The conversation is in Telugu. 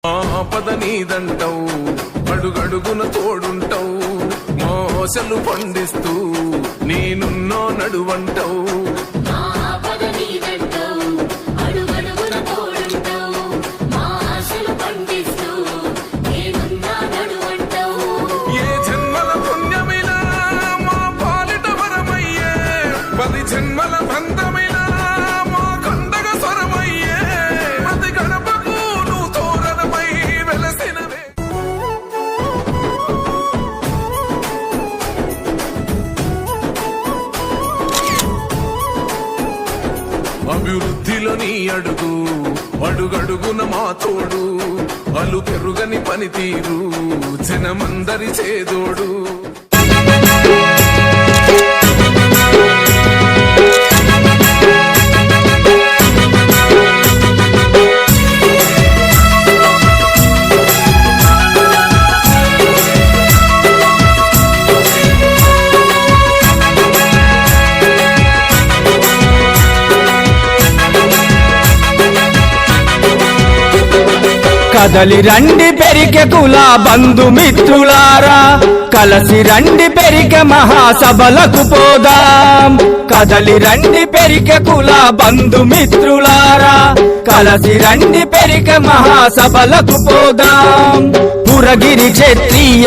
ఆపద నీదంటావు, అడుగడుగున తోడుంటావు, మోసలు పండిస్తూ నేనున్నో నడువంటావు. ఏ జన్మల పుణ్యమిలా మా పాలిట వరమయ్యే, 10 జన్మల బంధమిలా మా కండగ స్వరమయ్యే, ప్రతి గడపకు నువ్వు తోరణమై వెలసినవే. అభివృద్ధిలో నీ అడుగు, అడుగడుగున మా తోడు, అలు పెరుగని పనితీరు జనమందరి చేదోడు. కదలి రండి పెరికె కుల బంధుమిత్రులారా, కలసి రండి పెరికె మహాసభలకు పోదాం. కదలి రండి పెరికె కుల బంధుమిత్రులారా, కలసి రండి పెరికె మహాసభలకు పోదాం. పురగిరి క్షత్రియ